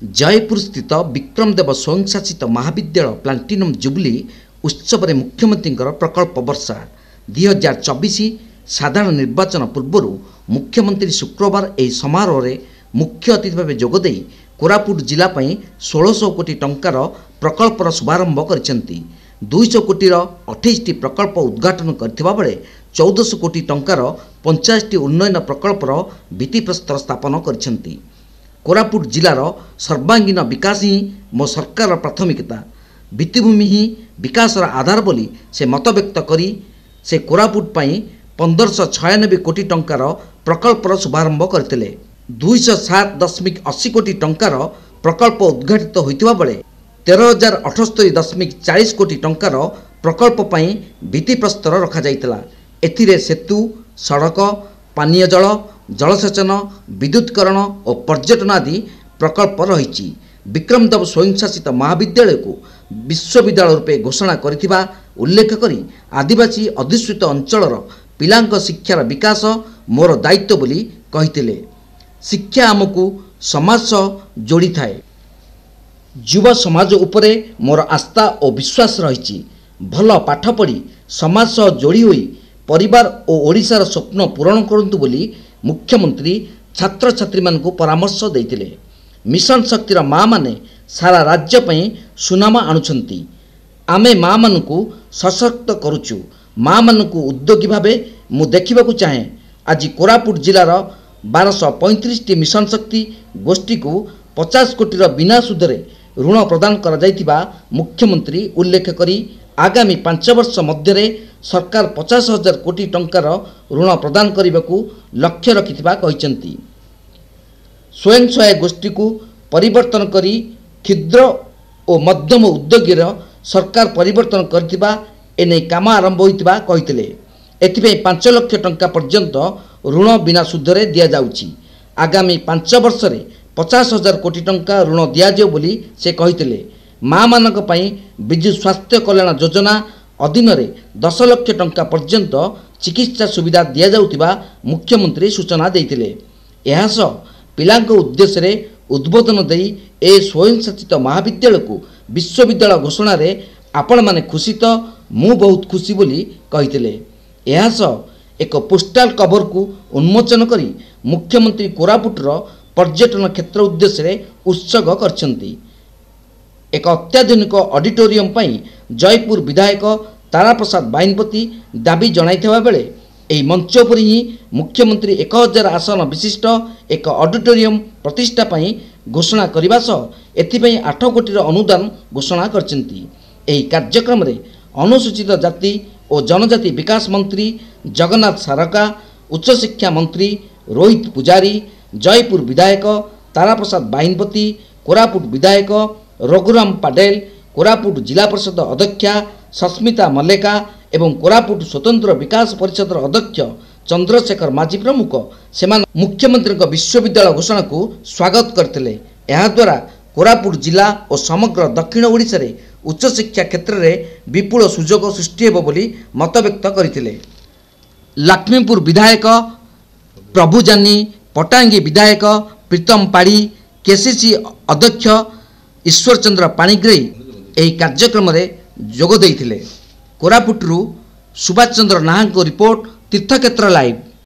जयपुर स्थित विक्रमदेव स्वयंशासित महाविद्यालय platinum jubilee उत्सव में मुख्यमंत्री प्रकल्प वर्षा 2024 साधारण निर्वाचन पूर्व मुख्यमंत्री शुक्रवार यह समारोह में मुख्य अतिथि भाव जोगदे कोरापुट जिला 1600 कोटी टंकार प्रकल्पर शुभारंभ कर 200 कोटीर 28 प्रकल्प उद्घाटन करथिबा बेले 1400 कोटी टंकार 50 उन्नयन प्रकल्पर भित्तिप्रस्तर स्थापन करछंती। कोरापुट जिलार सर्वांगीन विकास ही मो सरकार प्राथमिकता, भित्तिभूमि ही विकासर आधार बोली से मत व्यक्त करी से कोरापुट पई 1596 कोटी टंकार प्रकल्पर शुभारंभ करथिले। 207.80 कोटी टंकार प्रकल्प उद्घाटित होइतिबा बेले 13,078.40 कोटी टंकार प्रकल्प पई भित्तिप्रस्तर रखा जाइतला। एथिरे सेतु, सड़क, पानीय जल, जलसेचन, विद्युतकरण और पर्यटन आदि प्रकल्प रही। विक्रमदेव स्वयंशासित महाविद्यालय को विश्वविद्यालय रूपे घोषणा करिथिबा उल्लेख करी आदिवासी अधिष्ठित अंचलर पिलांक शिक्षार विकास मोर दायित्व बोली कहिथिले। शिक्षा आमको समाज सह जोड़ी थाए। युवा समाज उपरे मोर आस्था और विश्वास रही। भल पाठ पढ़ी समाज सह जोड़ी होई परिवार और ओडिशार स्वप्न पूरण करंतु बोली मुख्यमंत्री छात्र छात्री मानकु परामर्श देइतिले। मिशन शक्तिर माँ माने सारा राज्य पई सुनामा आणुछंती। आमे माँ मानकु सशक्त करूचु। माँ मानकु उद्योगी भावे मु देखिबाकु चाहे। आज कोरापुट जिलार 1235 मिशन शक्ति गोष्ठी को 50 कोटीर बिना सुधरे ऋण प्रदान करा जाइतिबा मुख्यमंत्री उल्लेख करी आगामी 5 वर्ष मध्य सरकार 50,000 कोटी टंकार ऋण प्रदान करने को लक्ष्य रखिथिबा कहिसंती। स्वयं सहायक गोष्ठी को परिवर्तन करी क्षुद्र और मध्यम उद्योगीर सरकार परिवर्तन करथिबा एने काम आरंभ होइतिबा कहिथिले। एथिबे 5 लाख टंका पर्यंत ऋण बिना सुधरे दिया जाउची। आगामी 5 वर्ष रे 50,000 कोटी टंका ऋण दियाजियो बोली से कहिथिले। माँ मानक पई विजु स्वास्थ्य कल्याण योजना अधीन रे 10 लाख टंका पर्यंत चिकित्सा सुविधा दिया जाउतिबा मुख्यमंत्री सूचना देइतिले। एहा सह पिलांक उद्देश्य रे उद्बोधन देई ए स्वयंशासित महाविद्यालय को विश्वविद्यालय घोषणा रे आपण माने खुशी तो मु बहुत खुशी बोली कहितिले। एहा सह एक पोस्टाल कवर को उन्मोचन करी मुख्यमंत्री कोरापुटर पर्यटन क्षेत्र उद्देश्य रे उत्सर्ग करछंती। एक अत्याधुनिक ऑडिटोरियम पई जयपुर विधायक तारा प्रसाद बाहिनपति दाबी जणाइथिबा बेले एही मंच पर ही मुख्यमंत्री 1000 आसन विशिष्ट एक ऑडिटोरियम प्रतिष्ठा पई घोषणा करबा सह एथिपई 8 कोटीर अनुदान घोषणा करछंती। एही कार्यक्रम रे अनुसूचित जाति और जनजाति विकास मंत्री जगन्नाथ सारका, उच्च शिक्षा मंत्री रोहित पुजारी, जयपुर विधायक तारा प्रसाद बाहिनपति, कोरापुट विधायक रघुराम पाडेल, कोरापुट जिला परिषद अध्यक्षा सस्मिता मल्लिका एवं कोरापुट स्वतंत्र विकास परिषद अध्यक्ष चंद्रशेखर माझी प्रमुख सेमान मुख्यमंत्री विश्वविद्यालय घोषणा को स्वागत करथिले। एहा द्वारा कोरापुट जिला और समग्र दक्षिण ओडिशा रे उच्च शिक्षा क्षेत्र में विपुल सुजोग सृष्टि हेबो बोली मत व्यक्त करथिले। लक्ष्मीपुर विधायक प्रभुजानी, पटांगी विधायक प्रीतम पाड़ी, केसीसी अध्यक्ष ईश्वर चंद्र पाणिग्राही एही कार्यक्रम रे जोग देइथिले। कोरापुटरू सुभाष चंद्र नाहक रिपोर्ट, तीर्थक्षेत्र लाइव।